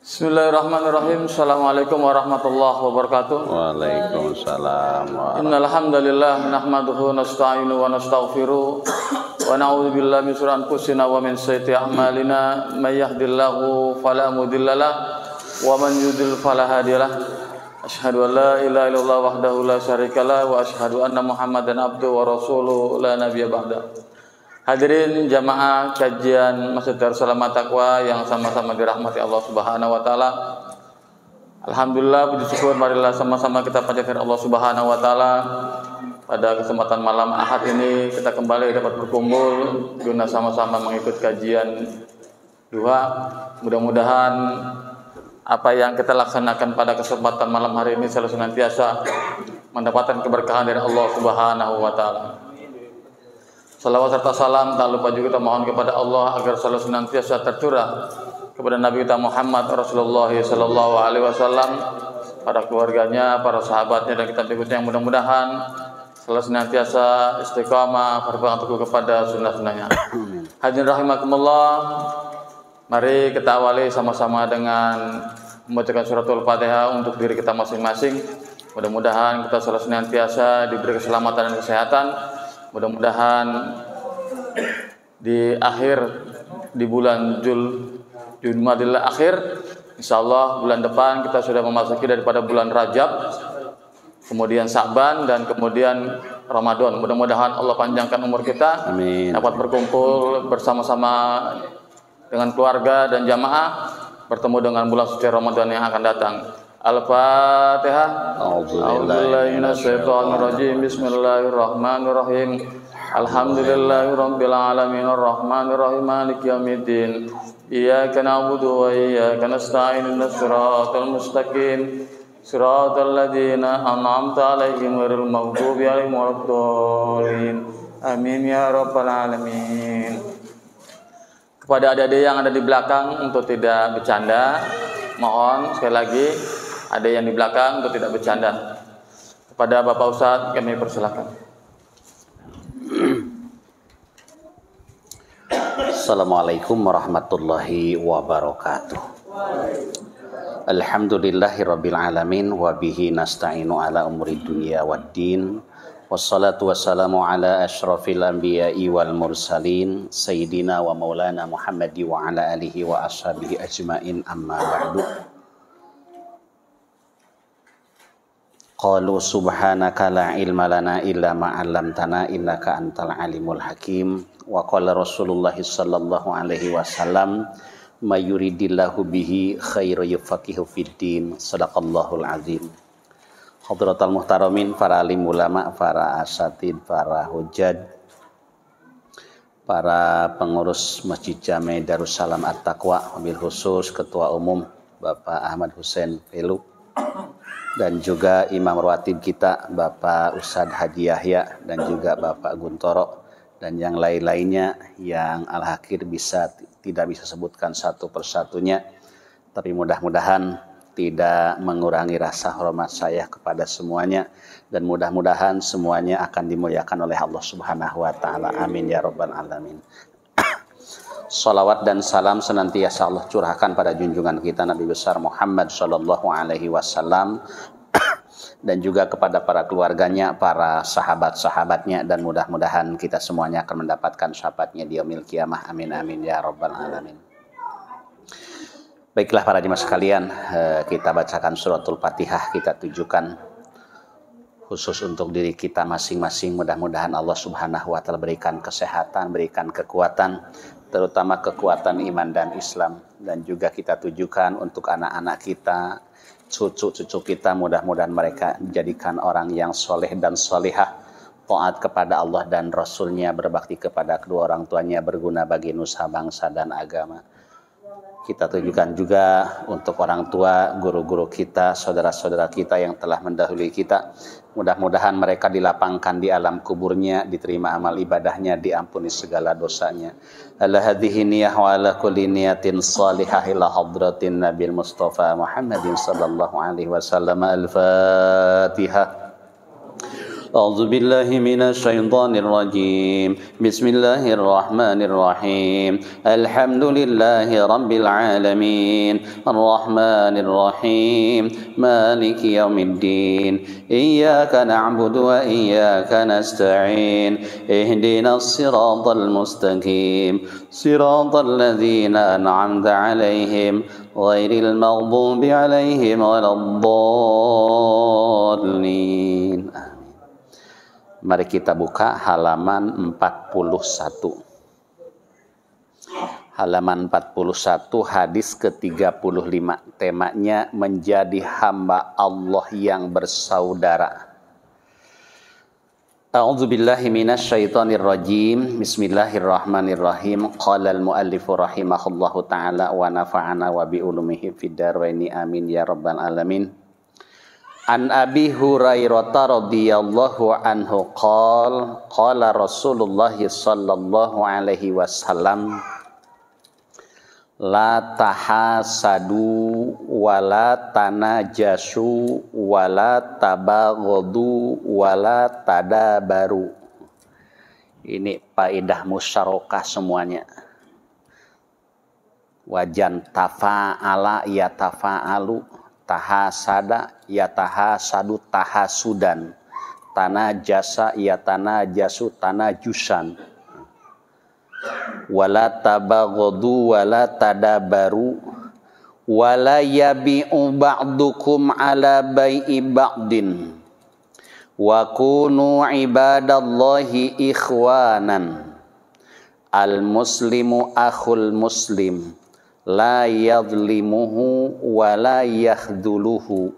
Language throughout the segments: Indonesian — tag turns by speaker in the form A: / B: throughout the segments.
A: Bismillahirrahmanirrahim. Assalamualaikum warahmatullahi wabarakatuh.
B: Waalaikumsalam.
A: Innal hamdalillah nahmaduhu nasta'inu wa nastaghfiruh wa na'udzu billahi min shururi anfusina wa min sayyiati a'malina may yahdihillahu fala mudhillalah wa man yudhlil fala hadiyalah. Asyhadu an la ilaha illallah wahdahu la syarikalah wa asyhadu anna Muhammadan abduhu wa rasuluhu la nabiyya ba'da. Hadirin jamaah kajian Masjid Darus Salam Taqwa yang sama-sama dirahmati Allah Subhanahu wa taala. Alhamdulillah, puji syukur marilah sama-sama kita panjatkan Allah Subhanahu wa taala. Pada kesempatan malam Ahad ini kita kembali dapat berkumpul guna sama-sama mengikuti kajian duha. Mudah-mudahan apa yang kita laksanakan pada kesempatan malam hari ini selalu senantiasa mendapatkan keberkahan dari Allah Subhanahu wa taala. Salawat serta salam tak lupa juga kita mohon kepada Allah agar selalu senantiasa tercurah kepada Nabi kita Muhammad Rasulullah sallallahu alaihi wasallam, para keluarganya, para sahabatnya dan kita berikutnya yang mudah-mudahan selalu senantiasa istiqamah berpegang teguh kepada sunnah-sunnahnya. Hadirin rahimakumullah, mari kita awali sama-sama dengan membacakan suratul Fatihah untuk diri kita masing-masing. Mudah-mudahan kita selalu senantiasa diberi keselamatan dan kesehatan. Mudah-mudahan di bulan Jumadil akhir, insyaallah bulan depan kita sudah memasuki daripada bulan Rajab, kemudian Sa'ban dan kemudian Ramadan. Mudah-mudahan Allah panjangkan umur kita. Amin. Dapat berkumpul bersama-sama dengan keluarga dan jamaah bertemu dengan bulan suci Ramadan yang akan datang. Al-Fatihah. A'udzubillahi minasyaitonirrajim. Bismillahirrahmanirrahim. Alhamdulillahirabbil alamin arrahmanirrahim maliki yaumiddin. Iyyaka na'budu wa iyyaka nasta'in ihdinas siratal mustaqim. Siratal ladzina an'amta 'alaihim ghairil maghdubi 'alaihim waladdallin. Amin ya rabbal alamin. Kepada adik-adik yang ada di belakang untuk tidak bercanda, mohon sekali lagi ada yang di belakang untuk tidak bercanda. Kepada Bapak Ustadz kami persilakan.
B: Assalamualaikum warahmatullahi wabarakatuh. Alhamdulillahirabbil alamin wa bihi nasta'inu ala umuri dunya waddin. Wassalatu wassalamu ala asyrafil anbiya'i wal mursalin sayyidina wa maulana Muhammadi wa ala alihi wa ashabihi ajmain, amma ba'du. Qalu subhanaka la ilma lana illa ma 'allamtana innaka antal alimul hakim. Wa qala Rasulullah sallallahu alaihi wasallam may yuridillahu bihi khairan yufaqihu fiddin. Shadaqallahul azim. Hadratal muhtaramin, para alim ulama, para asatid, para hujjad, para pengurus Masjid Jami Darus Salam At-Taqwa, wabil khusus Ketua Umum Bapak Ahmad Hussein Pelu, dan juga Imam Rawatib kita Bapak Ustadz Haji Yahya dan juga Bapak Guntoro dan yang lain-lainnya yang al-akhir tidak bisa sebutkan satu persatunya, tapi mudah-mudahan tidak mengurangi rasa hormat saya kepada semuanya dan mudah-mudahan semuanya akan dimuliakan oleh Allah Subhanahu wa taala. Amin ya rabbal alamin. Salawat dan salam senantiasa Allah curahkan pada junjungan kita Nabi besar Muhammad sallallahu alaihi wasallam dan juga kepada para keluarganya, para sahabat-sahabatnya, dan mudah-mudahan kita semuanya akan mendapatkan syafaatnya di yaumil qiyamah. Amin amin ya rabbal alamin. Baiklah para jemaah sekalian, kita bacakan suratul Fatihah, kita tujukan khusus untuk diri kita masing-masing. Mudah-mudahan Allah Subhanahu wa taala berikan kesehatan, berikan kekuatan, terutama kekuatan iman dan Islam, dan juga kita tujukan untuk anak-anak kita, cucu-cucu kita, mudah-mudahan mereka dijadikan orang yang soleh dan solehah, taat kepada Allah dan Rasulnya, berbakti kepada kedua orang tuanya, berguna bagi nusa bangsa dan agama. Kita tujukan juga untuk orang tua, guru-guru kita, saudara-saudara kita yang telah mendahului kita. Mudah-mudahan mereka dilapangkan di alam kuburnya, diterima amal ibadahnya, diampuni segala dosanya. Ala hadhihi niyah wa ala kulli niyatin salihah ila hadratin Nabil Mustafa Muhammadin sallallahu alaihi wasallam. Al-Fatihah. أعوذ بالله من الشيطان الرجيم بسم الله الرحمن الرحيم الحمد لله رب العالمين الرحمن الرحيم مالك يوم الدين إياك نعبد وإياك نستعين اهدنا الصراط المستقيم صراط الذين أنعمت عليهم غير المغضوب عليهم ولا الضالين. Mari kita buka halaman 41. Halaman 41 hadis ke-35. Temanya menjadi hamba Allah yang bersaudara. A'udzu billahi minasyaitonir rajim. Bismillahirrahmanirrahim. Qala al-muallifu rahimahullahu taala wa nafa'ana wa bi ulumihi fid dharaini amin ya rabbal alamin. An Abi Hurairah radhiyallahu anhu qala Rasulullah sallallahu alaihi wasallam la tahasadu wala tanajasu wala tabaghadu wala tadabaru. Ini faedah musyarakah semuanya. Wajan tafa'ala ya tafa'alu, tahasada ya tahasadu tahasudan, tanajasa ya tanajasu tanajusan, wala tabaghadu wala tadabaru, wala yabi'u ba'dukum ala bai'i ba'din, wa kunu ibadallahi ikhwanan, al muslimu akhul muslim, la yadhlimuhu wa la yakhdhuluhu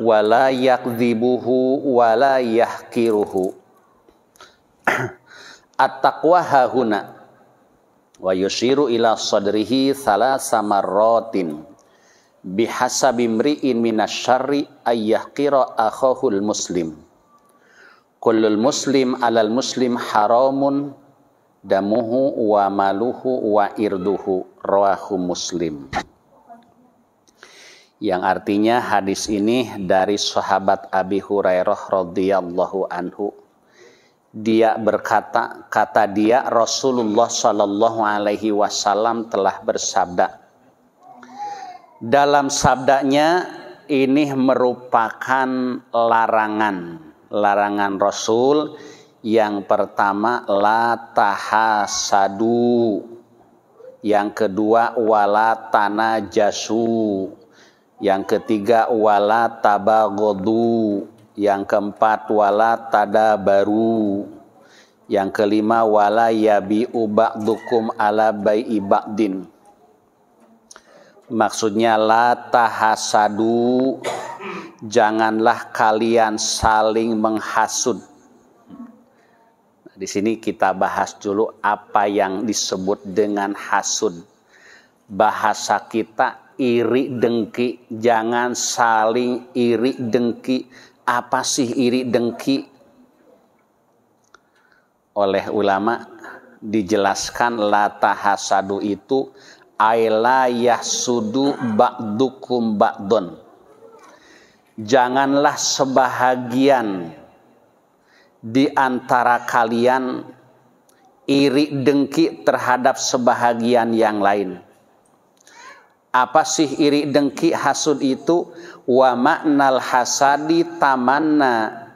B: wa la yakdhibuhu wa la yahkiruhu. At-taqwa hahuna wa yushiru ila sadrihi thalasa marratin bihasabi imri'in minasyarri ayyahqira akhahul muslim. Kullul muslim alal muslim haramun damuhu wa maluhu wa irduhu, rawahu Muslim. Yang artinya hadis ini dari sahabat Abi Hurairah radhiyallahu anhu. Dia berkata, kata dia Rasulullah sallallahu alaihi wasallam telah bersabda. Dalam sabdanya ini merupakan larangan Rasul. Yang pertama la tahasadu, yang kedua wala tanajasu, yang ketiga wala tabaghadu, yang keempat wala tadabaru, yang kelima wala yabi'u ba'dukum ala bai'i ba'din. Maksudnya la tahasadu, janganlah kalian saling menghasut. Di sini kita bahas dulu apa yang disebut dengan hasud. Bahasa kita iri dengki, jangan saling iri dengki. Apa sih iri dengki? Oleh ulama dijelaskan la tahasadu itu aila yahsudu ba'dukum ba'don. Janganlah sebahagian di antara kalian iri dengki terhadap sebahagian yang lain. Apa sih iri dengki hasud itu? Wa ma'nal hasadi tamanna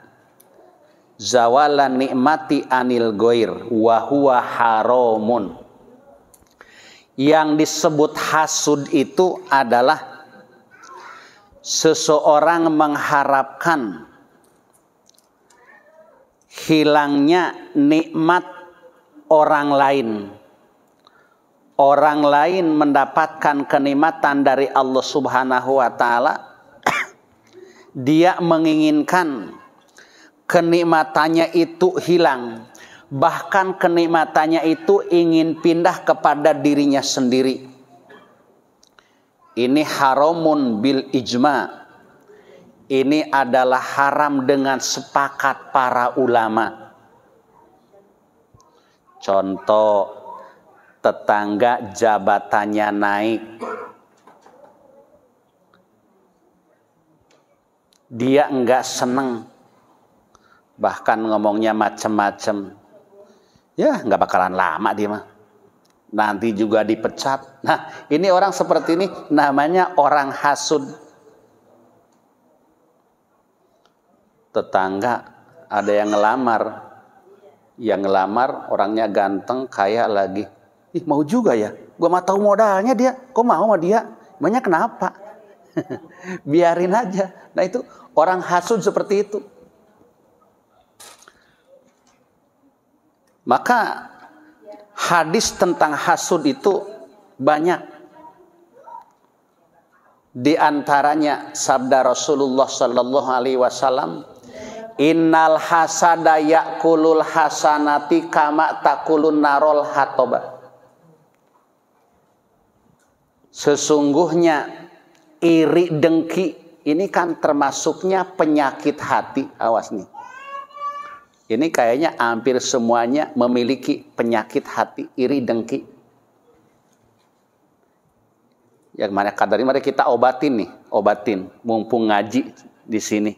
B: zawalan nikmati anil goir wa huwa haramun. Yang disebut hasud itu adalah seseorang mengharapkan hilangnya nikmat orang lain. Orang lain mendapatkan kenikmatan dari Allah Subhanahu wa taala. Dia menginginkan kenikmatannya itu hilang. Bahkan kenikmatannya itu ingin pindah kepada dirinya sendiri. Ini haramun bil ijma'. Ini adalah haram dengan sepakat para ulama. Contoh, tetangga jabatannya naik. Dia enggak senang. bahkan ngomongnya macem-macem. Ya nggak bakalan lama dia mah. Nanti juga dipecat. Nah ini orang seperti ini namanya orang hasud. Tetangga ada yang ngelamar. Yang ngelamar orangnya ganteng, kaya lagi. Ih mau juga ya. Gua mah tahu modalnya dia. Kok mau sama dia? Emangnya kenapa? Biarin aja. Nah itu orang hasud seperti itu. Maka hadis tentang hasud itu banyak. Di antaranya sabda Rasulullah sallallahu alaihi wasallam, "Innal hasada yakulul hasanati kama takulun narol hatoba." Sesungguhnya iri dengki ini kan termasuknya penyakit hati. Awas nih. Ini kayaknya hampir semuanya memiliki penyakit hati, iri dengki. Yang mana kadari mari kita obatin nih, obatin mumpung ngaji di sini.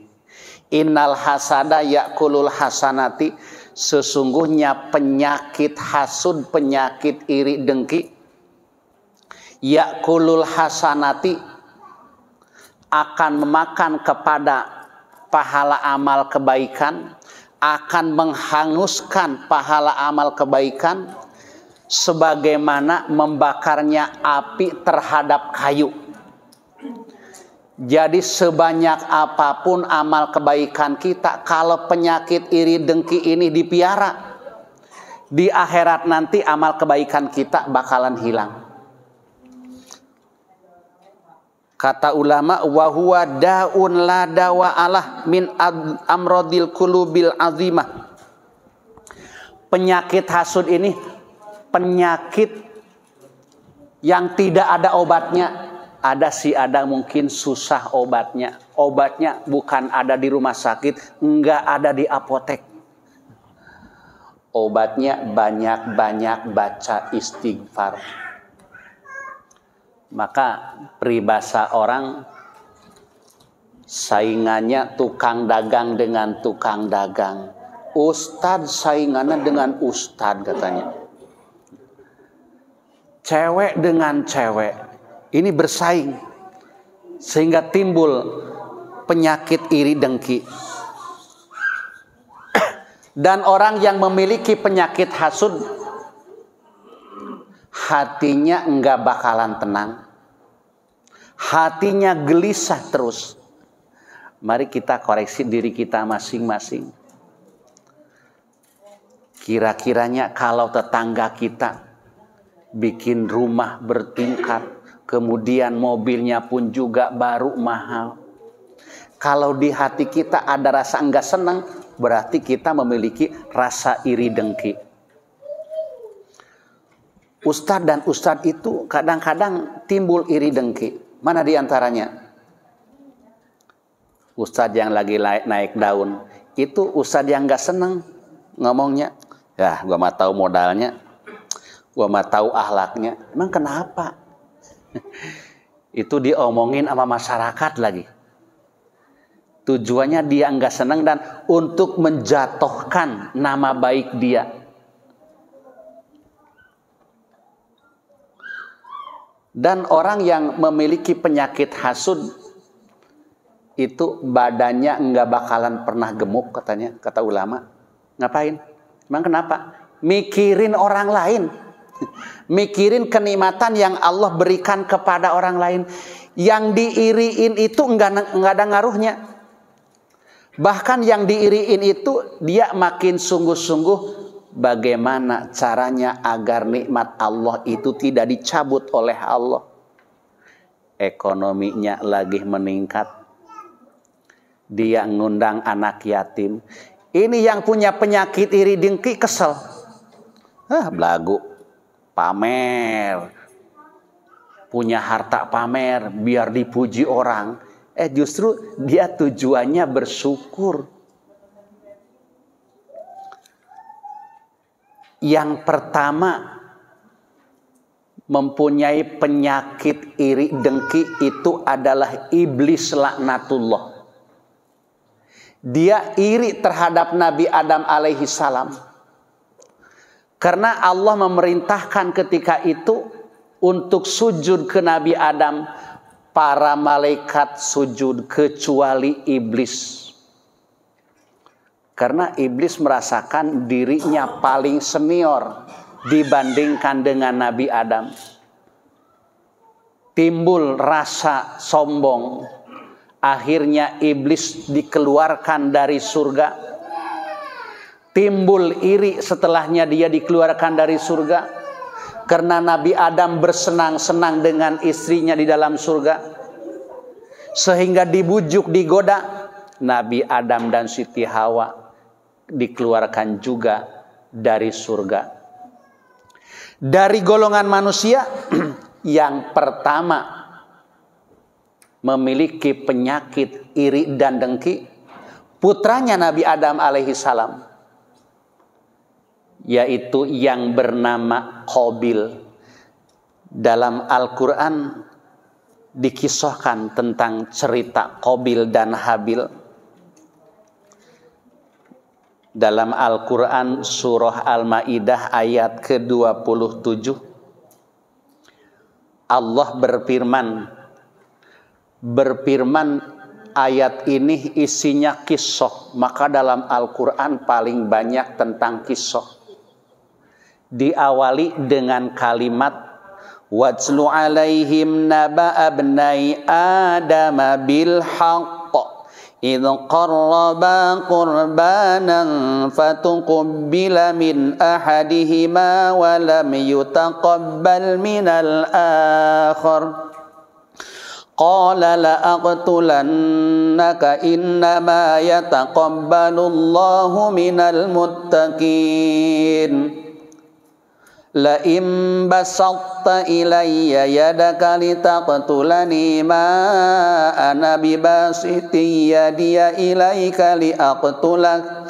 B: Innal hasada yakulul hasanati, sesungguhnya penyakit hasud, penyakit iri dengki, yakulul hasanati, akan memakan kepada pahala amal kebaikan, akan menghanguskan pahala amal kebaikan sebagaimana membakarnya api terhadap kayu. Jadi sebanyak apapun amal kebaikan kita, kalau penyakit iri dengki ini dipiara, di akhirat nanti amal kebaikan kita bakalan hilang. Kata ulama, wa huwa daun la dawa alah min amrodil kulubil azimah. Penyakit hasud ini penyakit yang tidak ada obatnya. Ada sih, ada mungkin susah obatnya. Obatnya bukan ada di rumah sakit, enggak ada di apotek. Obatnya banyak-banyak baca istighfar. Maka peribahasa orang, saingannya tukang dagang dengan tukang dagang, ustad saingannya dengan ustad katanya. Cewek dengan cewek ini bersaing sehingga timbul penyakit iri dengki. Dan orang yang memiliki penyakit hasud, hatinya enggak bakalan tenang. Hatinya gelisah terus. Mari kita koreksi diri kita masing-masing. Kira-kiranya kalau tetangga kita bikin rumah bertingkat, kemudian mobilnya pun juga baru mahal, kalau di hati kita ada rasa enggak senang, berarti kita memiliki rasa iri dengki. Ustadz dan ustadz itu kadang-kadang timbul iri dengki. Mana di antaranya? Ustadz yang lagi naik daun, itu ustadz yang gak seneng ngomongnya. Ya, gua mah tahu modalnya, gua mah tahu akhlaknya. Emang kenapa? Itu diomongin sama masyarakat lagi. Tujuannya dia gak seneng dan untuk menjatuhkan nama baik dia. Dan orang yang memiliki penyakit hasud itu badannya enggak bakalan pernah gemuk katanya, kata ulama. Ngapain? Emang kenapa? Mikirin orang lain. Mikirin kenikmatan yang Allah berikan kepada orang lain. Yang diiriin itu enggak ada ngaruhnya. Bahkan yang diiriin itu dia makin sungguh-sungguh bagaimana caranya agar nikmat Allah itu tidak dicabut oleh Allah. Ekonominya lagi meningkat. Dia ngundang anak yatim. Ini yang punya penyakit iri dengki kesel. Belagu. Pamer. Punya harta pamer biar dipuji orang. Justru dia tujuannya bersyukur. Yang pertama, mempunyai penyakit iri dengki itu adalah iblis laknatullah. Dia iri terhadap Nabi Adam alaihi salam. Karena Allah memerintahkan ketika itu untuk sujud ke Nabi Adam, para malaikat sujud kecuali iblis. Karena iblis merasakan dirinya paling senior dibandingkan dengan Nabi Adam. Timbul rasa sombong. Akhirnya iblis dikeluarkan dari surga. Timbul iri setelahnya dia dikeluarkan dari surga. Karena Nabi Adam bersenang-senang dengan istrinya di dalam surga. Sehingga dibujuk, digoda. Nabi Adam dan Siti Hawa dikeluarkan juga dari surga. Dari golongan manusia yang pertama memiliki penyakit iri dan dengki, putranya Nabi Adam alaihi salam, yaitu yang bernama Qabil. Dalam Al-Quran dikisahkan tentang cerita Qabil dan Habil. Dalam Al-Quran surah Al-Ma'idah ayat ke-27, Allah berfirman, ayat ini isinya kisah, maka dalam Al-Quran paling banyak tentang kisah. Diawali dengan kalimat wajlu alaihim naba'a abnai Adam bil haqq idh qarraba qurbanan fatuqbila min ahadihima wa lam yutaqabbal minal akhar qala la'aqtulannaka innama yataqabbalullahu minal muttaqin la'im basatta ilayya yadaka litaqtulani ma ana bibasiti yadiya ilayka liaqtulak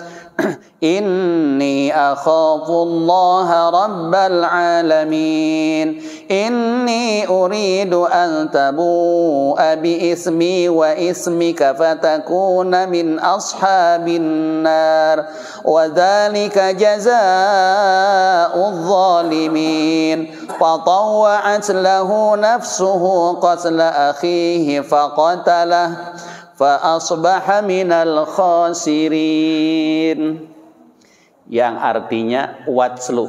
B: inni akhafullaha rabbal alamin inni uridu an tabu'a bi ismi wa ismika fatakuna min ashabin nar wa dhalika jazaa'udz zalimin fatawwa'at lahu nafsuhu qatla akhihi faqatalah fa asbaha minal khasirin, yang artinya watslu,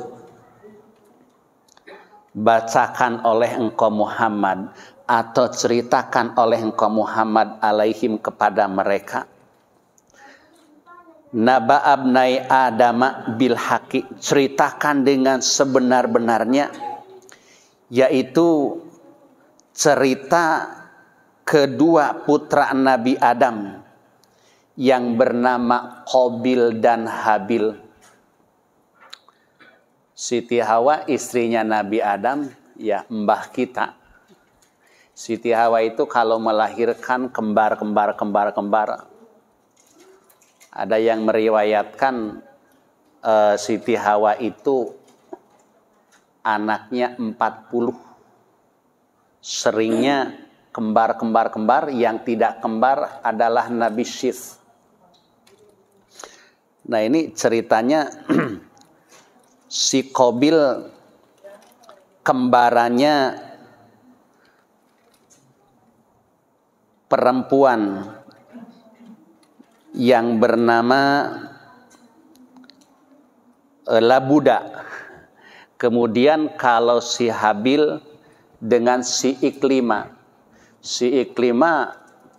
B: bacakan oleh engkau Muhammad atau ceritakan oleh engkau Muhammad alaihim kepada mereka naba abnai Adama bil haqi, ceritakan dengan sebenar-benarnya, yaitu cerita kedua putra Nabi Adam yang bernama Qabil dan Habil. Siti Hawa istrinya Nabi Adam, ya mbah kita. Siti Hawa itu kalau melahirkan kembar. Ada yang meriwayatkan Siti Hawa itu anaknya 40. Seringnya kembar, yang tidak kembar adalah Nabi Syith. Nah ini ceritanya si Qabil kembarannya perempuan yang bernama Labuda. Kemudian kalau si Habil dengan si Iklima. Si Iklima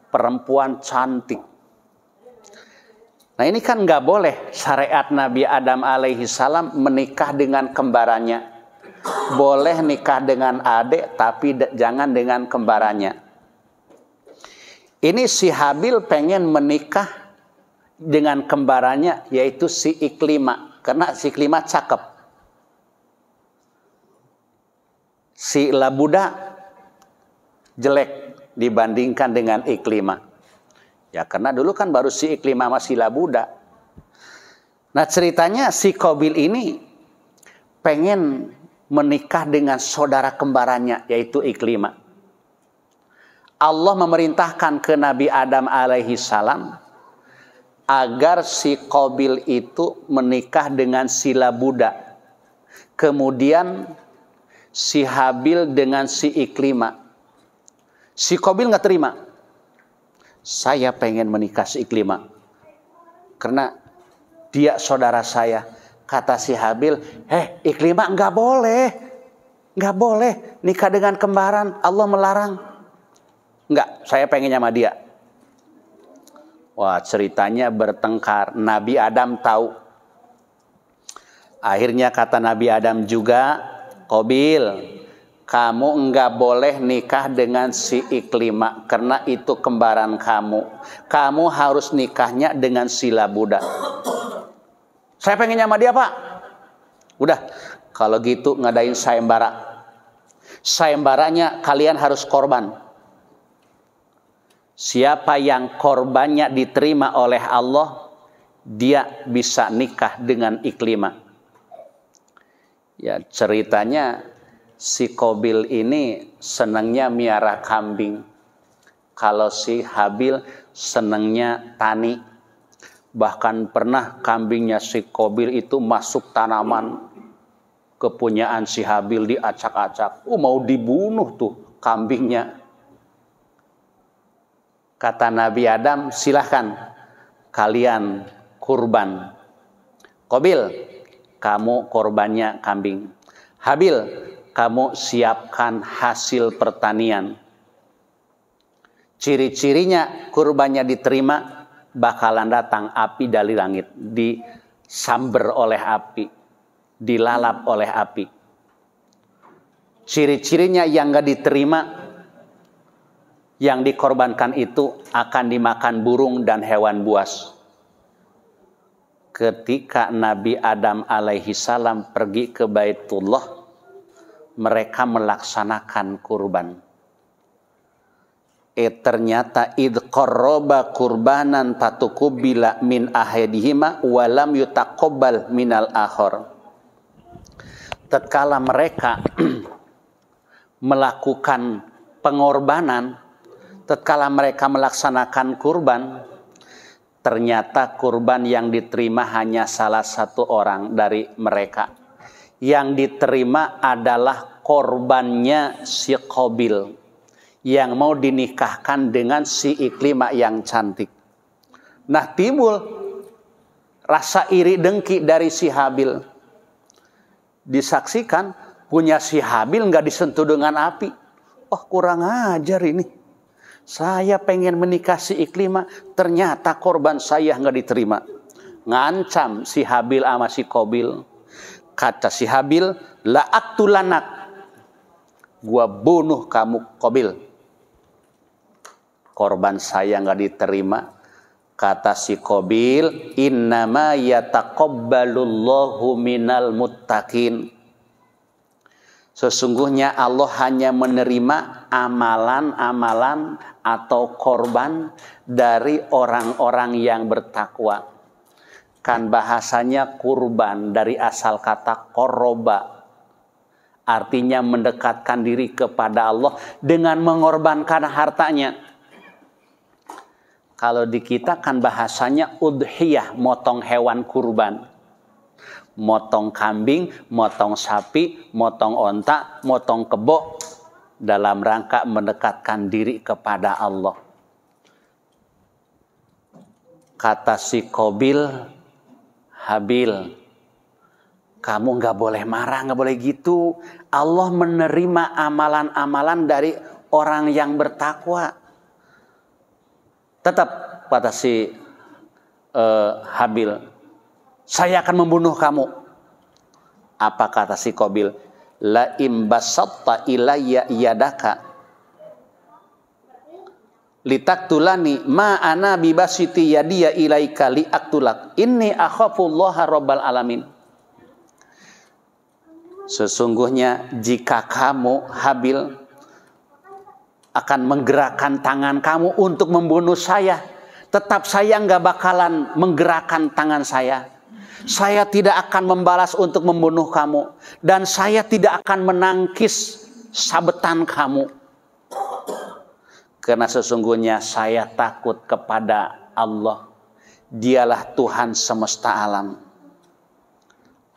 B: perempuan cantik. Nah ini kan nggak boleh syariat Nabi Adam alaihi salam menikah dengan kembarannya. Boleh nikah dengan adik tapi jangan dengan kembarannya. Ini si Habil pengen menikah dengan kembarannya yaitu si Iklima. Karena si Iklima cakep. Si Labuda jelek dibandingkan dengan Iklima. Ya karena dulu kan baru si Iklima masih Labuda. Nah ceritanya si Qabil ini pengen menikah dengan saudara kembarannya yaitu Iklima. Allah memerintahkan ke Nabi Adam alaihi salam agar si Qabil itu menikah dengan si Labuda. Kemudian si Habil dengan si Iklimah. Si Qabil nggak terima. Saya pengen menikah si Iklimah karena dia saudara saya. Kata si Habil, Iklimah nggak boleh nikah dengan kembaran. Allah melarang. Nggak, saya pengen sama dia. Wah, ceritanya bertengkar. Nabi Adam tahu. Akhirnya kata Nabi Adam juga, Qabil, kamu enggak boleh nikah dengan si Iklimah karena itu kembaran kamu. Kamu harus nikahnya dengan si Labuda. Saya pengen sama dia, Pak. Udah, kalau gitu ngadain sayembara. Sayembaranya kalian harus korban. Siapa yang korbannya diterima oleh Allah, dia bisa nikah dengan Iklimah. Ya, ceritanya si Qabil ini senangnya miara kambing. Kalau si Habil senangnya tani. Bahkan pernah kambingnya si Qabil itu masuk tanaman kepunyaan si Habil, diacak-acak. Mau dibunuh tuh kambingnya. Kata Nabi Adam, silahkan kalian kurban. Qabil, kamu korbannya kambing. Habil, kamu siapkan hasil pertanian. Ciri-cirinya kurbannya diterima, bakalan datang api dari langit, disamber oleh api, dilalap oleh api. Ciri-cirinya yang gak diterima, yang dikorbankan itu akan dimakan burung dan hewan buas. Ketika Nabi Adam alaihi salam pergi ke Baitullah, mereka melaksanakan kurban. Ternyata id qarraba kurbanan fatuqubila min ahadihima wa lam yutaqabbal minal akhar. Tatkala mereka melakukan pengorbanan, tatkala mereka melaksanakan kurban, ternyata kurban yang diterima hanya salah satu orang dari mereka. Yang diterima adalah korbannya si Qabil yang mau dinikahkan dengan si Iklimah yang cantik. Nah, timbul rasa iri dengki dari si Habil. Disaksikan punya si Habil nggak disentuh dengan api. Oh, kurang ajar ini. Saya pengen menikah si Iklimah, ternyata korban saya nggak diterima. Ngancam si Habil sama si Qabil. Kata si Habil, la aktulanak, gua bunuh kamu Qabil. Korban saya nggak diterima. Kata si Qabil, innama yataqabbalullahu minal muttaqin. Sesungguhnya Allah hanya menerima amalan-amalan atau korban dari orang-orang yang bertakwa. Kan bahasanya kurban dari asal kata qoroba. Artinya mendekatkan diri kepada Allah dengan mengorbankan hartanya. Kalau di kita kan bahasanya udhiyah, motong hewan kurban. Motong kambing, motong sapi, motong onta, motong kebo dalam rangka mendekatkan diri kepada Allah. Kata si Qabil, Habil, kamu gak boleh marah, gak boleh gitu. Allah menerima amalan-amalan dari orang yang bertakwa. Tetap kata si Habil, saya akan membunuh kamu. Apa kata si Qabil? La imbasatta ilayya yadaka litaktulani ma ana bibasiti yadiya ilaika liaktulak inni akhafullaha rabbal alamin. Sesungguhnya jika kamu Habil akan menggerakkan tangan kamu untuk membunuh saya, tetap saya nggak bakalan menggerakkan tangan saya. Saya tidak akan membalas untuk membunuh kamu. Dan saya tidak akan menangkis sabetan kamu. Karena sesungguhnya saya takut kepada Allah. Dialah Tuhan semesta alam.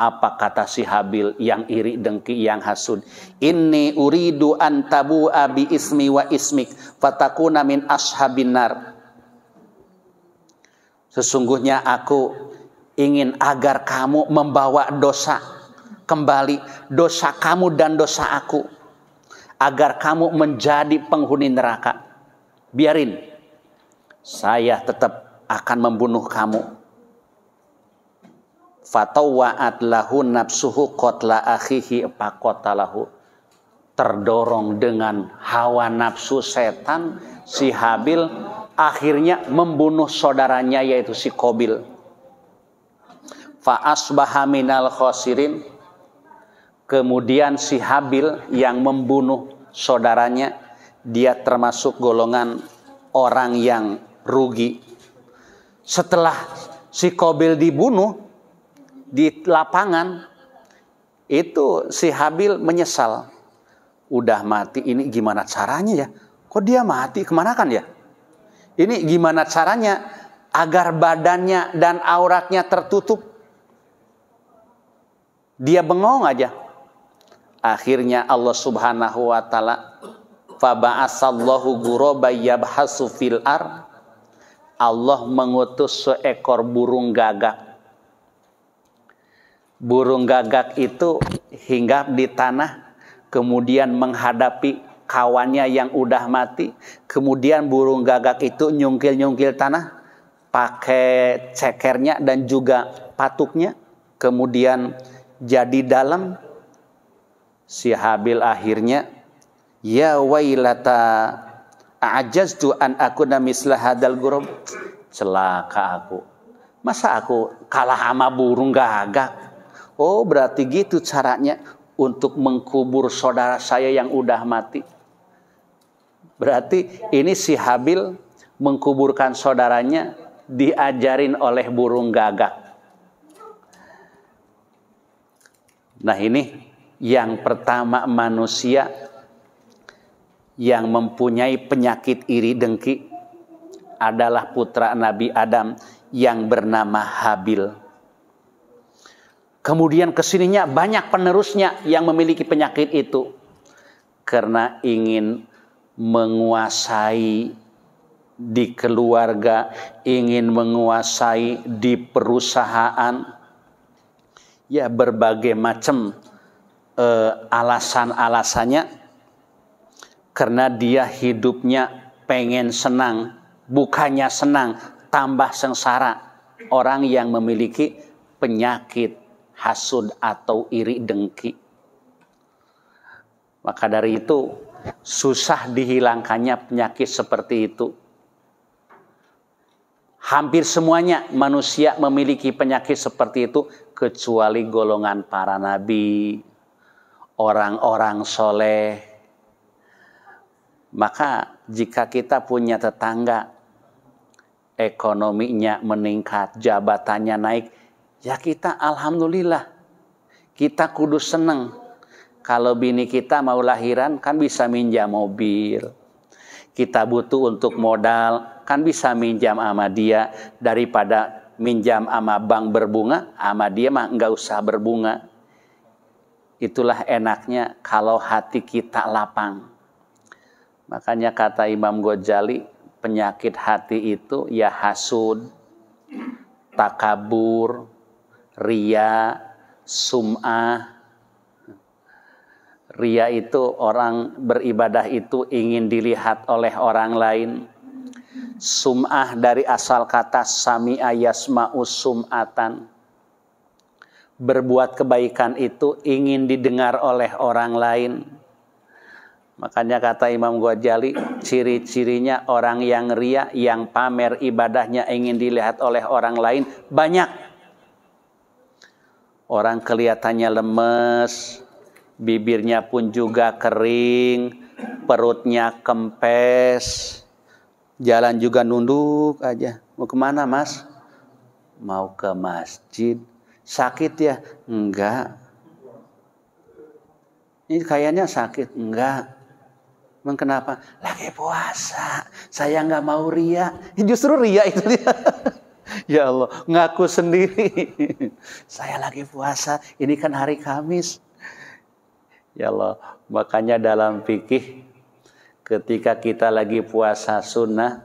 B: Apa kata si Habil yang iri dengki yang hasud? Inni uridu an tabu'a bi ismi wa ismik fatakuna min ashabin nar. Sesungguhnya aku ingin agar kamu membawa dosa kembali, dosa kamu dan dosa aku, agar kamu menjadi penghuni neraka. Biarin, saya tetap akan membunuh kamu. Fatawa'at lahu nafsuhu qatla akhihi faqatalahu. Terdorong dengan hawa nafsu setan, si Habil akhirnya membunuh saudaranya yaitu si Qabil. Fa asbaha minal khasirin. Kemudian si Habil yang membunuh saudaranya, dia termasuk golongan orang yang rugi. Setelah si Qabil dibunuh di lapangan, itu si Habil menyesal. Udah mati, ini gimana caranya ya? Kok dia mati? Kemana kan ya? Ini gimana caranya agar badannya dan auratnya tertutup? Dia bengong aja. Akhirnya Allah Subhanahu wa taala faba'asallahu ghuraban yabhasu fil ar. Allah mengutus seekor burung gagak. Burung gagak itu hinggap di tanah, kemudian menghadapi kawannya yang udah mati. Kemudian burung gagak itu nyungkil-nyungkil tanah pakai cekernya dan juga patuknya. Kemudian jadi dalam. Si Habil akhirnya, ya wailata a'jaztu an akuna misla hadal ghurab. Celaka aku. Masa aku kalah sama burung gagak? Oh, berarti gitu caranya untuk mengkubur saudara saya yang udah mati. Berarti ini si Habil mengkuburkan saudaranya diajarin oleh burung gagak. Nah, ini yang pertama, manusia yang mempunyai penyakit iri dengki adalah putra Nabi Adam yang bernama Habil. Kemudian kesininya banyak penerusnya yang memiliki penyakit itu. Karena ingin menguasai di keluarga, ingin menguasai di perusahaan. Ya, berbagai macam alasan-alasannya. Karena dia hidupnya pengen senang, bukannya senang, tambah sengsara. Orang yang memiliki penyakit hasud atau iri dengki. Maka dari itu susah dihilangkannya penyakit seperti itu. Hampir semuanya manusia memiliki penyakit seperti itu kecuali golongan para nabi, orang-orang soleh. Maka jika kita punya tetangga ekonominya meningkat, jabatannya naik, ya kita alhamdulillah, kita kudu seneng. Kalau bini kita mau lahiran kan bisa minjam mobil. Kita butuh untuk modal kan bisa minjam sama dia. Daripada minjam sama bank berbunga, sama dia mah enggak usah berbunga. Itulah enaknya kalau hati kita lapang. Makanya kata Imam Ghazali, penyakit hati itu ya hasud, takabur, riya, sum'ah. Riya itu orang beribadah itu ingin dilihat oleh orang lain. Sum'ah dari asal kata sami'a yasma'u sum'atan. Berbuat kebaikan itu ingin didengar oleh orang lain. Makanya kata Imam Ghazali, ciri-cirinya orang yang riya, yang pamer ibadahnya ingin dilihat oleh orang lain, banyak. Orang kelihatannya lemes, bibirnya pun juga kering, perutnya kempes, jalan juga nunduk aja. Mau kemana mas? Mau ke masjid. Sakit ya? Enggak. Ini kayaknya sakit. Enggak. Emang kenapa? Lagi puasa. Saya nggak mau ria. Justru ria itu dia. Ya Allah, ngaku sendiri. Saya lagi puasa, ini kan hari Kamis. Ya Allah, makanya dalam fikih ketika kita lagi puasa sunnah,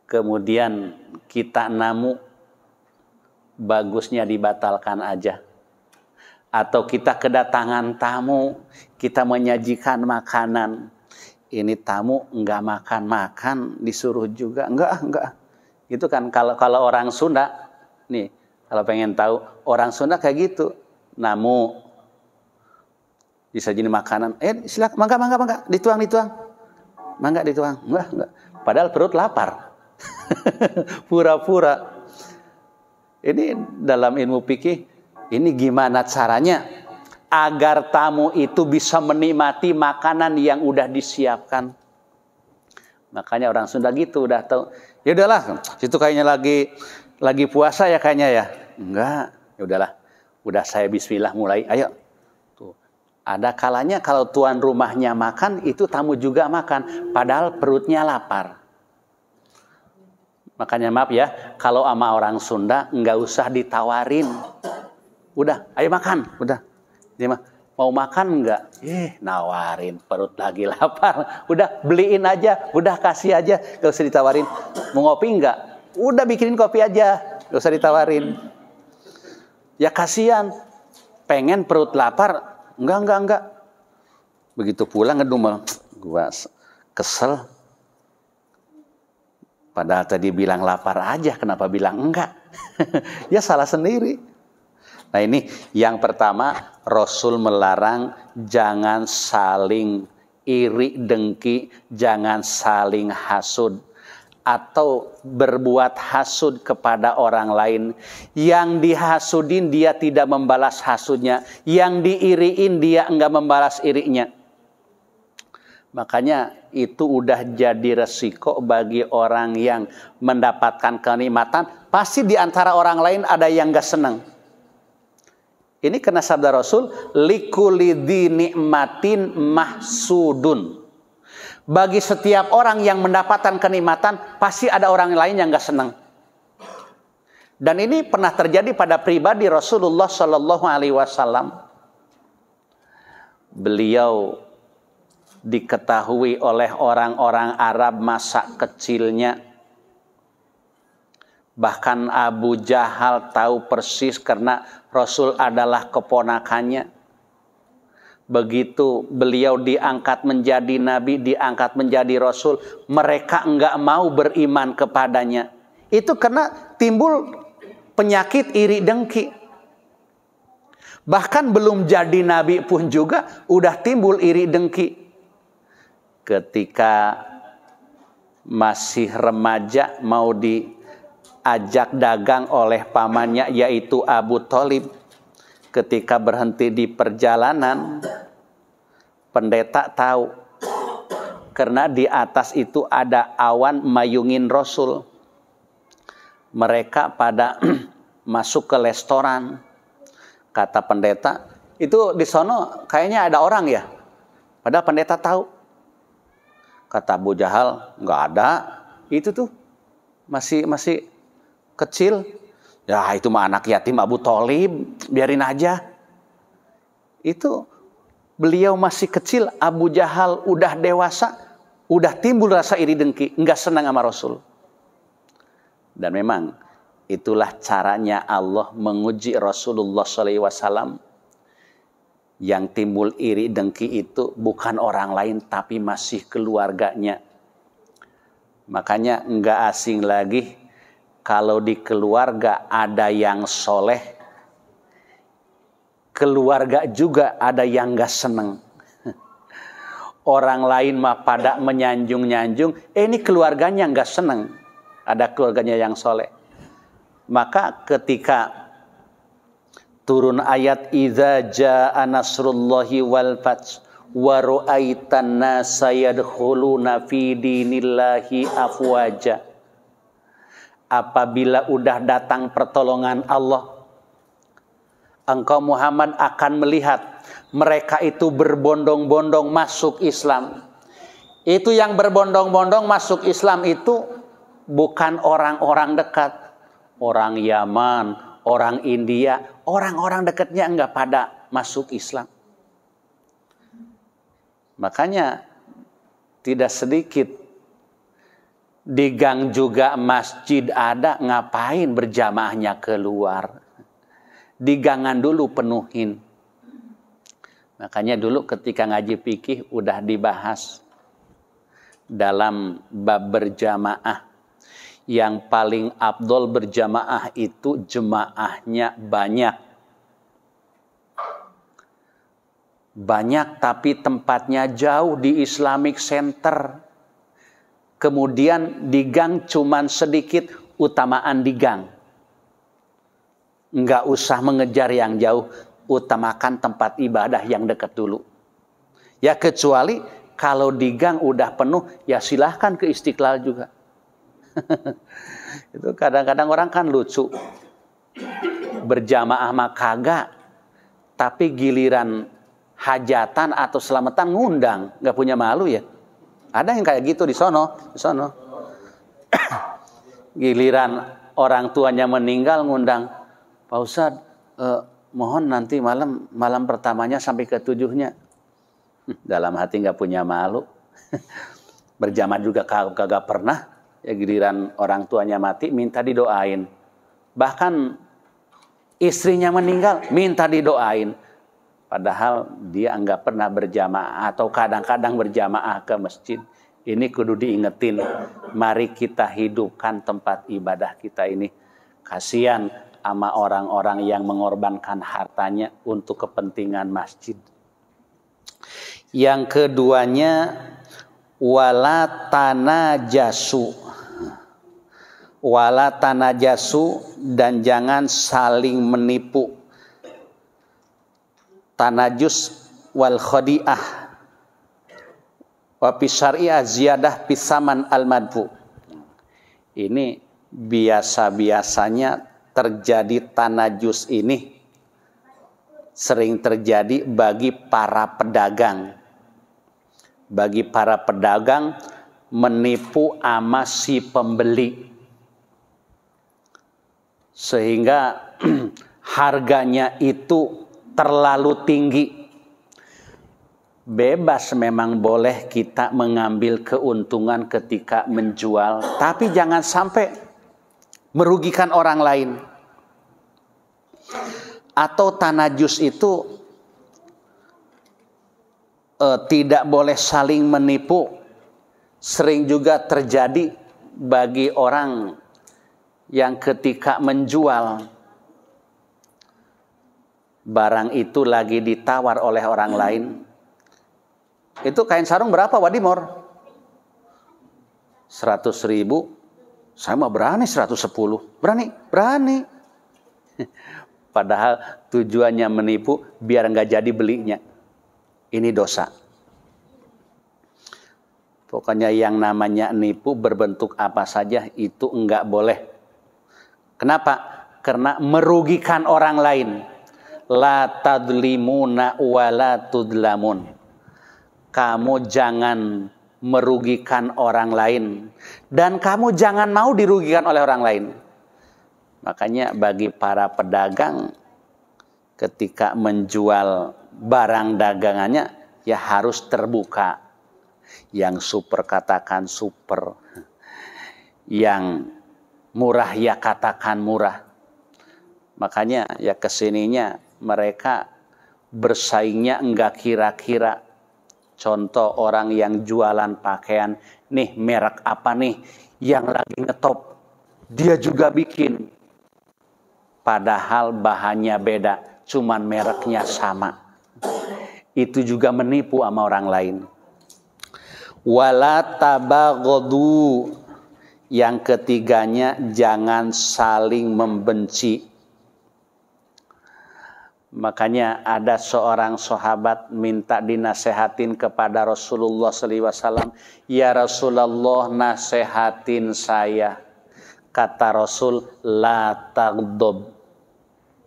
B: kemudian kita namu, bagusnya dibatalkan aja. Atau kita kedatangan tamu, kita menyajikan makanan. Ini tamu enggak makan-makan, disuruh juga. Enggak. Itu kan kalau orang Sunda, nih, kalau pengen tahu, orang Sunda kayak gitu. Namu, disajini makanan, silakan, mangga, dituang. Mangga dituang. Enggak. Padahal perut lapar. Pura-pura. Ini dalam ilmu fikih, ini gimana caranya agar tamu itu bisa menikmati makanan yang udah disiapkan. Makanya orang Sunda gitu udah tahu. Ya udahlah, situ kayaknya lagi puasa ya kayaknya ya. Enggak, ya udahlah. Udah saya bismillah mulai. Ayo. Tuh. Ada kalanya kalau tuan rumahnya makan, itu tamu juga makan, padahal perutnya lapar. Makanya maaf ya, kalau sama orang Sunda enggak usah ditawarin. Udah, ayo makan, udah. Dia mau makan enggak? Nawarin, perut lagi lapar. Udah, beliin aja, udah kasih aja, gak usah ditawarin. Mau ngopi enggak? Udah bikinin kopi aja, gak usah ditawarin. Ya kasihan, pengen perut lapar, enggak. Begitu pulang ngedumel, gua kesel. Padahal tadi bilang lapar aja, kenapa bilang enggak? Ya salah sendiri. Nah ini yang pertama, Rasul melarang jangan saling iri dengki, jangan saling hasud. Atau berbuat hasud kepada orang lain. Yang dihasudin dia tidak membalas hasudnya. Yang diiriin dia enggak membalas irinya. Makanya itu udah jadi resiko bagi orang yang mendapatkan kenikmatan. Pasti di antara orang lain ada yang gak senang. Ini kena sabda Rasul, likulli dzi nikmatin mahsudun. Bagi setiap orang yang mendapatkan kenikmatan, pasti ada orang lain yang gak senang. Dan ini pernah terjadi pada pribadi Rasulullah Sallallahu Alaihi Wasallam. Beliau diketahui oleh orang-orang Arab masa kecilnya. Bahkan Abu Jahal tahu persis karena Rasul adalah keponakannya. Begitu beliau diangkat menjadi nabi, diangkat menjadi rasul, mereka enggak mau beriman kepadanya. Itu karena timbul penyakit iri dengki. Bahkan belum jadi nabi pun juga udah timbul iri dengki. Ketika masih remaja mau diajak dagang oleh pamannya yaitu Abu Thalib. Ketika berhenti di perjalanan, pendeta tahu karena di atas itu ada awan mayungin Rasul. Mereka pada masuk ke restoran. Kata pendeta, itu di sono kayaknya ada orang ya. Padahal pendeta tahu. Kata Abu Jahal, nggak ada. Itu tuh masih kecil. Ya itu mah anak yatim Abu Thalib, biarin aja. Itu beliau masih kecil, Abu Jahal udah dewasa, udah timbul rasa iri dengki, nggak senang sama Rasul. Dan memang itulah caranya Allah menguji Rasulullah SAW. Yang timbul iri dengki itu bukan orang lain tapi masih keluarganya. Makanya nggak asing lagi kalau di keluarga ada yang soleh, keluarga juga ada yang gak seneng. Orang lain mah pada menyanjung-nyanjung, ini keluarganya gak seneng. Ada keluarganya yang soleh. Maka ketika turun ayat idza jaa nasrullahi wal fath wa ra'aitan nasa yadkhuluna fi dinillahi afwaja. Apabila udah datang pertolongan Allah, engkau Muhammad akan melihat mereka itu berbondong-bondong masuk Islam. Itu yang berbondong-bondong masuk Islam itu bukan orang-orang dekat, orang Yaman, orang India, orang-orang dekatnya enggak pada masuk Islam. Makanya tidak sedikit di gang juga masjid ada, ngapain berjamaahnya keluar? Di gangan dulu penuhin. Makanya dulu ketika ngaji fikih udah dibahas dalam bab berjamaah. Yang paling afdol berjamaah itu jemaahnya banyak. Banyak tapi tempatnya jauh di Islamic Center. Kemudian di gang cuman sedikit, utamaan di gang. Enggak usah mengejar yang jauh, utamakan tempat ibadah yang dekat dulu. Ya kecuali kalau di gang udah penuh, ya silahkan ke Istiqlal juga. Itu kadang-kadang orang kan lucu. Berjamaah mah kagak, tapi giliran hajatan atau selamatan ngundang, nggak punya malu ya. Ada yang kayak gitu di sono. Giliran orang tuanya meninggal ngundang, Pak Ustadz, mohon nanti malam pertamanya sampai ke 7-nya. Dalam hati nggak punya malu. Berjamaah juga kagak pernah. Ya giliran orang tuanya mati minta didoain. Bahkan istrinya meninggal minta didoain. Padahal dia enggak pernah berjamaah atau kadang-kadang berjamaah ke masjid. Ini kudu diingetin. Mari kita hidupkan tempat ibadah kita ini. Kasihan sama orang-orang yang mengorbankan hartanya untuk kepentingan masjid. Yang keduanya, wala tanajasu. Wala tanajasu, dan jangan saling menipu. Tanajus wal khadi'ah wa pisari'ah ziyadah pisaman al-madfu. Ini biasa-biasanya terjadi tanajus ini sering terjadi bagi para pedagang. Bagi para pedagang menipu ama si pembeli. Sehingga harganya itu terlalu tinggi. Bebas memang boleh kita mengambil keuntungan ketika menjual, tapi jangan sampai merugikan orang lain. Atau tanajus itu tidak boleh saling menipu. Sering juga terjadi bagi orang yang ketika menjual barang itu lagi ditawar oleh orang lain. Itu kain sarung berapa Wadimor? 100.000. Saya mah berani 110. Berani. Padahal tujuannya menipu biar nggak jadi belinya. Ini dosa. Pokoknya yang namanya nipu berbentuk apa saja itu enggak boleh. Kenapa? Karena merugikan orang lain. La tadlimuna wa la tudlamun. Kamu jangan merugikan orang lain. Dan kamu jangan mau dirugikan oleh orang lain. Makanya bagi para pedagang ketika menjual barang dagangannya ya harus terbuka. Yang super katakan super. Yang murah ya katakan murah. Makanya ya kesininya mereka bersaingnya enggak kira-kira. Contoh orang yang jualan pakaian, nih merek apa nih yang lagi ngetop, dia juga bikin. Padahal bahannya beda, cuman mereknya sama. Itu juga menipu sama orang lain. Wala tabaghadu. Yang ketiganya, jangan saling membenci. Makanya ada seorang sahabat minta dinasehatin kepada Rasulullah SAW. Ya Rasulullah, nasehatin saya. Kata Rasul, la tagdob.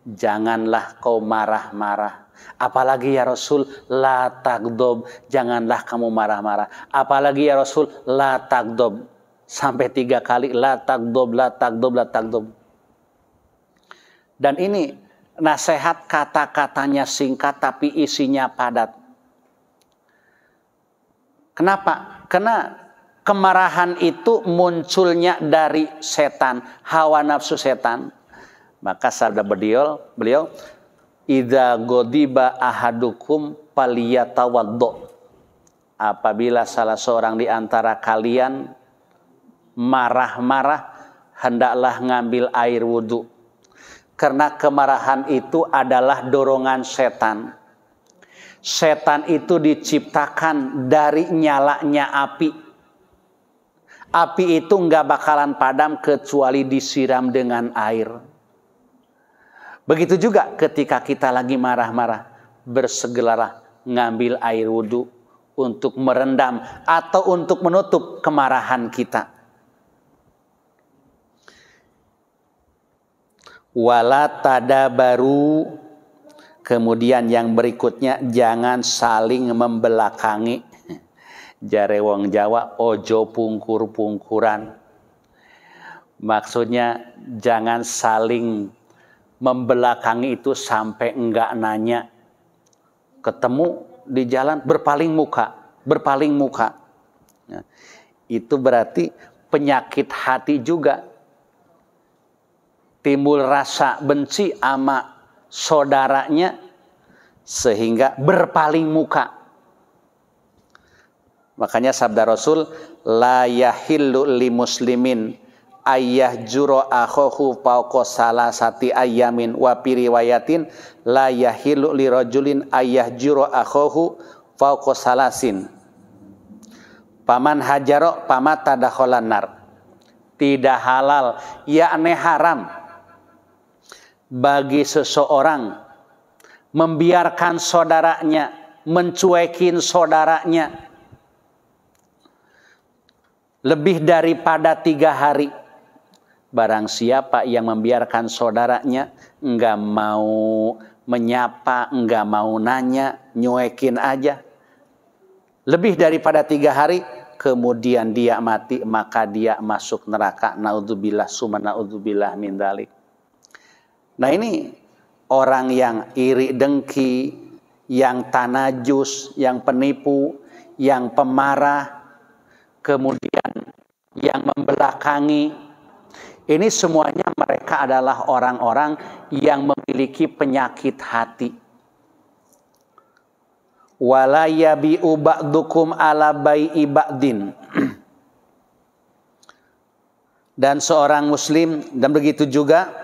B: Janganlah kau marah-marah. Apalagi ya Rasul, la tagdob. Janganlah kamu marah-marah. Apalagi ya Rasul, la tagdob. sampai 3 kali, la tagdob, la tagdob, la tagdob. Dan ini nasihat, kata-katanya singkat tapi isinya padat. Kenapa? Karena kemarahan itu munculnya dari setan, hawa nafsu setan. Maka sabda beliau, idza ghadiba ahadukum falyatawaddo. Apabila salah seorang di antara kalian marah-marah, hendaklah ngambil air wudhu. Karena kemarahan itu adalah dorongan setan. Setan itu diciptakan dari nyalanya api. Api itu nggak bakalan padam kecuali disiram dengan air. Begitu juga ketika kita lagi marah-marah, bersegeralah ngambil air wudhu untuk merendam atau untuk menutup kemarahan kita. Wala tadabaru, kemudian yang berikutnya jangan saling membelakangi. Jare wong Jawa, ojo pungkur-pungkuran. Maksudnya jangan saling membelakangi itu sampai enggak nanya. Ketemu di jalan berpaling muka. Nah, itu berarti penyakit hati juga. Timbul rasa benci sama saudaranya sehingga berpaling muka. Makanya sabda Rasul, la yahillu li muslimin ayyahjura akhahu fawqa salasati ayyamin, wa fi riwayatin la yahillu li rajulin ayyahjura akhahu fawqa salasin. Paman hajaro pamata dakhalan nar. Tidak halal, yakni haram bagi seseorang membiarkan saudaranya, mencuekin saudaranya lebih daripada 3 hari. Barang siapa yang membiarkan saudaranya enggak mau menyapa, enggak mau nanya, nyuekin aja lebih daripada 3 hari, kemudian dia mati, maka dia masuk neraka. Naudzubillah summa naudzubillah min dzalik. Nah, ini orang yang iri dengki, yang tanajus, yang penipu, yang pemarah, kemudian yang membelakangi. Ini semuanya mereka adalah orang-orang yang memiliki penyakit hati. Wala yabi'u ba'dukum ala bai'i ba'din. Dan seorang muslim, dan begitu juga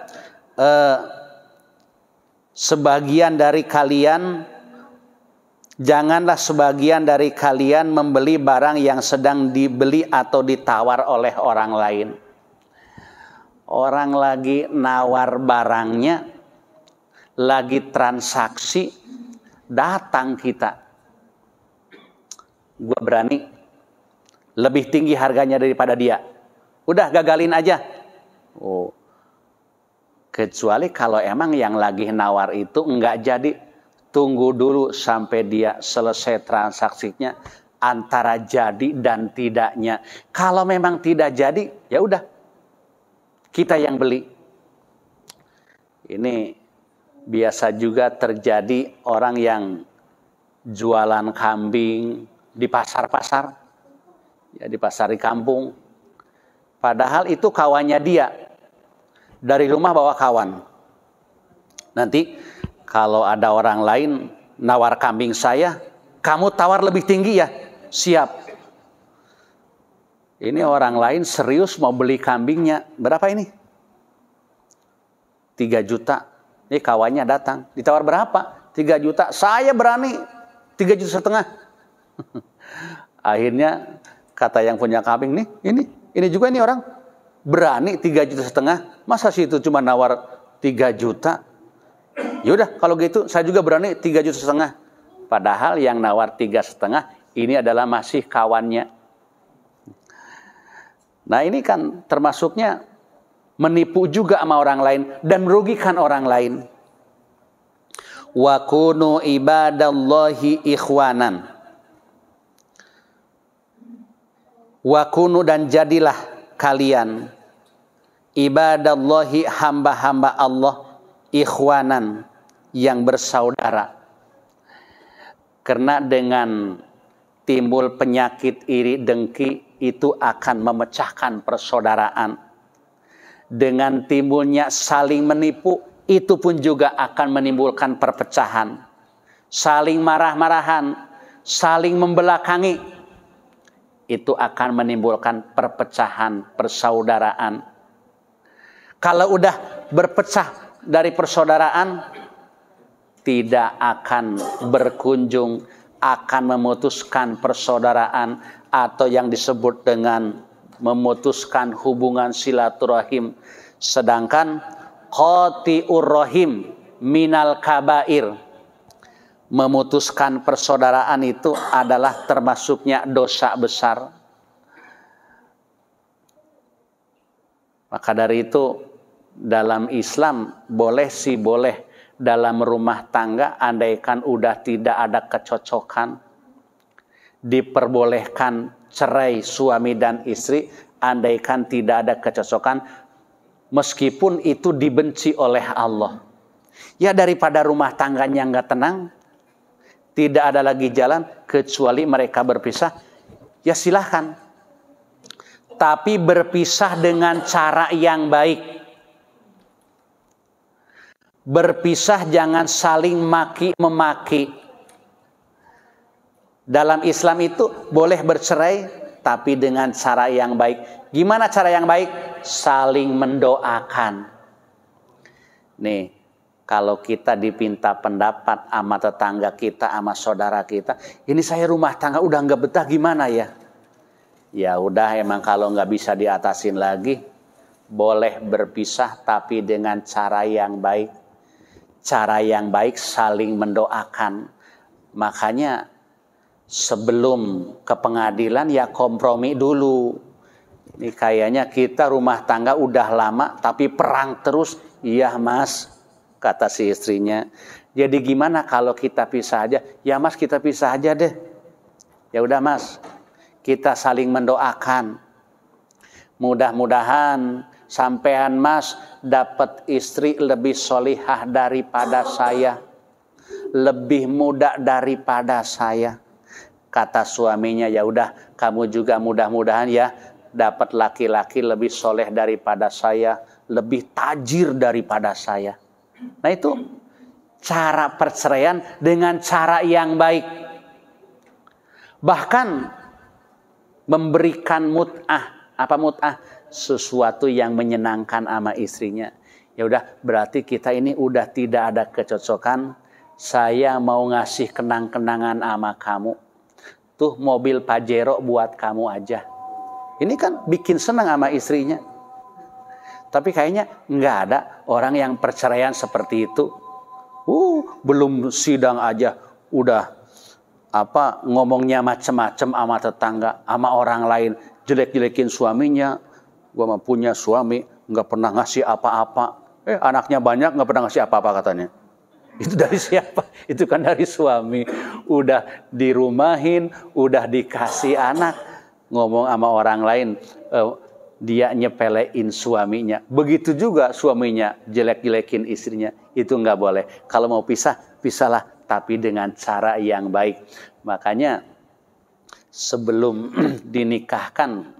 B: sebagian dari kalian, janganlah sebagian dari kalian membeli barang yang sedang dibeli atau ditawar oleh orang lain. Orang lagi nawar barangnya, lagi transaksi, datang kita. Gue berani lebih tinggi harganya daripada dia. Udah gagalin aja. Oh. Kecuali kalau emang yang lagi nawar itu enggak jadi, tunggu dulu sampai dia selesai transaksinya antara jadi dan tidaknya. Kalau memang tidak jadi, ya udah kita yang beli. Ini biasa juga terjadi orang yang jualan kambing di pasar-pasar, ya di pasar di kampung. Padahal itu kawannya dia. Dari rumah bawa kawan. Nanti kalau ada orang lain nawar kambing saya, kamu tawar lebih tinggi ya? Siap. Ini orang lain serius mau beli kambingnya. Berapa ini? 3 juta. Ini kawannya datang. Ditawar berapa? 3 juta. Saya berani 3,5 juta. Akhirnya kata yang punya kambing nih, ini juga ini orang berani 3,5 juta. Masa sih itu cuma nawar 3 juta? Yaudah kalau gitu saya juga berani 3,5 juta. Padahal yang nawar 3,5 ini adalah masih kawannya. Nah, ini kan termasuknya menipu juga sama orang lain dan merugikan orang lain. Wa kunu ibadallahi ikhwanan. Wa kunu, dan jadilah kalian ibadallahi, hamba-hamba Allah, ikhwanan, yang bersaudara. Karena dengan timbul penyakit iri dengki itu akan memecahkan persaudaraan. Dengan timbulnya saling menipu itu pun juga akan menimbulkan perpecahan. Saling marah-marahan, saling membelakangi, itu akan menimbulkan perpecahan persaudaraan. Kalau udah berpecah dari persaudaraan, tidak akan berkunjung, akan memutuskan persaudaraan atau yang disebut dengan memutuskan hubungan silaturahim. Sedangkan qati'ur rahim minal kabair, memutuskan persaudaraan itu adalah termasuknya dosa besar. Maka dari itu dalam Islam boleh dalam rumah tangga, andaikan udah tidak ada kecocokan, diperbolehkan cerai suami dan istri, andaikan tidak ada kecocokan, meskipun itu dibenci oleh Allah. Ya daripada rumah tangganya nggak tenang, tidak ada lagi jalan kecuali mereka berpisah, ya silahkan. Tapi berpisah dengan cara yang baik. Berpisah jangan saling maki-memaki. Dalam Islam itu boleh bercerai, tapi dengan cara yang baik. Gimana cara yang baik? Saling mendoakan. Nih, kalau kita dipinta pendapat sama tetangga kita, sama saudara kita, ini saya rumah tangga udah nggak betah, gimana ya? Ya udah, emang kalau nggak bisa diatasin lagi, boleh berpisah tapi dengan cara yang baik. Cara yang baik saling mendoakan. Makanya sebelum ke pengadilan ya kompromi dulu. Ini kayaknya kita rumah tangga udah lama tapi perang terus. Iya mas, kata si istrinya. Jadi gimana kalau kita pisah aja? Ya mas, kita pisah aja deh. Ya udah mas, kita saling mendoakan. Mudah-mudahan sampean mas dapat istri lebih solihah daripada saya, lebih muda daripada saya. Kata suaminya, ya udah kamu juga mudah-mudahan ya dapat laki-laki lebih soleh daripada saya, lebih tajir daripada saya. Nah itu cara perceraian dengan cara yang baik. Bahkan memberikan mut'ah. Apa mut'ah? Sesuatu yang menyenangkan sama istrinya. Ya udah, berarti kita ini udah tidak ada kecocokan. Saya mau ngasih kenang-kenangan sama kamu. Tuh mobil Pajero buat kamu aja. Ini kan bikin senang sama istrinya. Tapi kayaknya nggak ada orang yang perceraian seperti itu. Belum sidang aja udah ngomongnya macem-macem sama tetangga, sama orang lain, jelek-jelekin suaminya. Gua mah punya suami nggak pernah ngasih apa-apa. Anaknya banyak nggak pernah ngasih apa-apa katanya. Itu dari siapa? Itu kan dari suami. Udah dirumahin, udah dikasih anak, ngomong sama orang lain, dia nyepelein suaminya. Begitu juga suaminya jelek-jelekin istrinya. Itu nggak boleh. Kalau mau pisah, pisahlah, tapi dengan cara yang baik. Makanya sebelum dinikahkan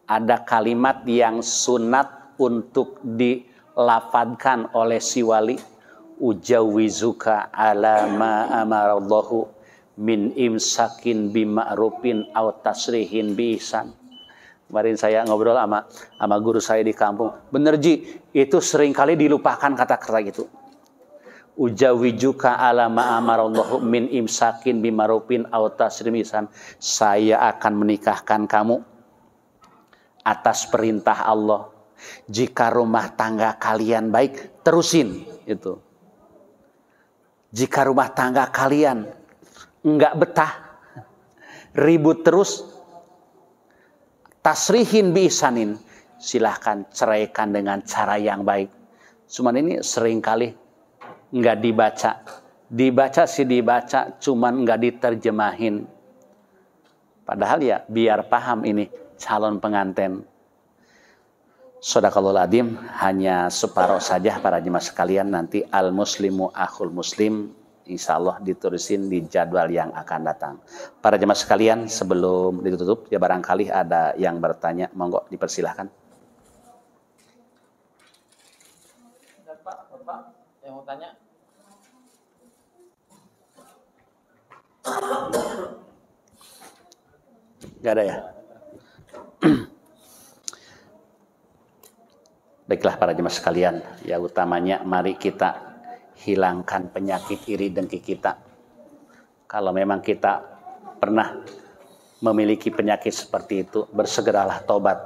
B: ada kalimat yang sunat untuk dilafadkan oleh si wali. Ujawizuka ala ma amarallahu min imsakin bima'rufin aw tasrihin biihsan. Kemarin saya ngobrol sama guru saya di kampung. Bener Ji, itu seringkali dilupakan kata-kata gitu. Ujawijuka ala ma amarallahu min imsakin bima'rufin aw tasrihin biihsan. Saya akan menikahkan kamu atas perintah Allah. Jika rumah tangga kalian baik, terusin itu. Jika rumah tangga kalian enggak betah, ribut terus, tasrihin biihsanin, silahkan ceraikan dengan cara yang baik. Cuman ini seringkali enggak dibaca. Dibaca sih dibaca, cuman enggak diterjemahin. Padahal ya biar paham ini calon pengantin. Shadaqallahul adzim, hanya separuh saja para jemaah sekalian. Nanti al muslimu akhul muslim insya Allah ditulisin di jadwal yang akan datang. Para jemaah sekalian, sebelum ditutup ya barangkali ada yang bertanya, monggo dipersilahkan.
A: Bapak yang mau tanya.
B: Gak ada ya? Baiklah para jemaah sekalian, ya utamanya mari kita hilangkan penyakit iri dengki kita. Kalau memang kita pernah memiliki penyakit seperti itu, bersegeralah tobat.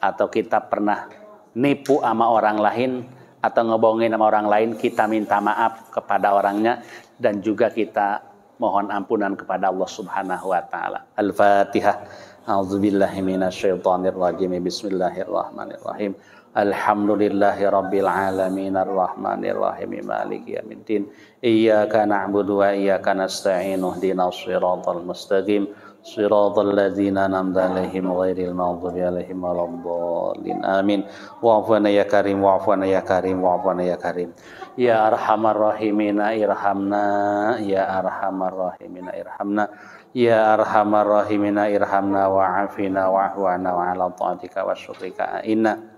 B: Atau kita pernah nipu sama orang lain atau ngebohongin sama orang lain, kita minta maaf kepada orangnya dan juga kita mohon ampunan kepada Allah Subhanahu wa taala. Al-Fatihah. A'udzubillahi minasyaitonirrajim. Bismillahirrahmanirrahim. Alhamdulillahi rabbil alamin arrahmanir rahim maliki yaumiddin. Iyyaka na'budu wa iyyaka nasta'in. Ihdinas siratal mustaqim. Siratal ladzina an'amta 'alaihim ghairil maghdubi 'alaihim waladdallin. Amin. Wa'funa ya karim, wa'funa ya karim, wa'funa ya karim. Ya arhamar rahimina irhamna, ya arhamar rahimina irhamna. Ya arhamar rahimina irhamna wa'afina wa'afwana wa'ala ta'atika wa syukrika inna.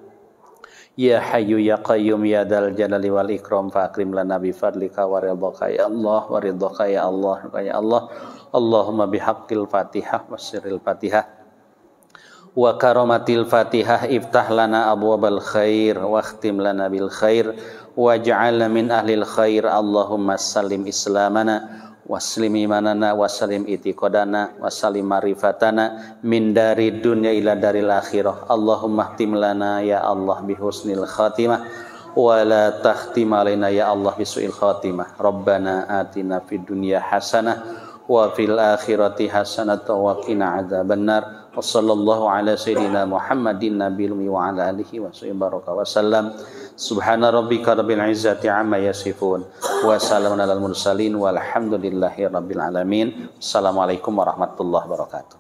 B: Ya hayyu ya qayyum ya dal jalali wal ikram fa akrim lana bi fadlika wa ridhaka ya Allah wa ridhaka ya Allah ya Allah. Allahumma bihaqqil Fatihah wa sirril Fatihah wa karamatil Fatihah iftah lana abwabal khair wa khtim lana bil khair waj'alna min ahlil khair. Allahumma sallim islamana waslim imanana wasalim itiqadana wasalim marifatana min dari dunya ila daril akhirah. Allahumma khtim lana ya Allah bihusnil khatimah wa la takhtim alaina ya Allah bisu'il khatimah. Rabbana atina fid dunya hasanah wa fil akhirati hasanah wa qina adzabannar. Wa sallallahu ala sayyidina Muhammadin nabiyil ummi wa ala alihi wa sahbihi baraka wa sallam. Subhana rabbika rabbil izzati amma yasifun wa salamun alal mursalin walhamdulillahi rabbil alamin. Assalamualaikum warahmatullahi wabarakatuh.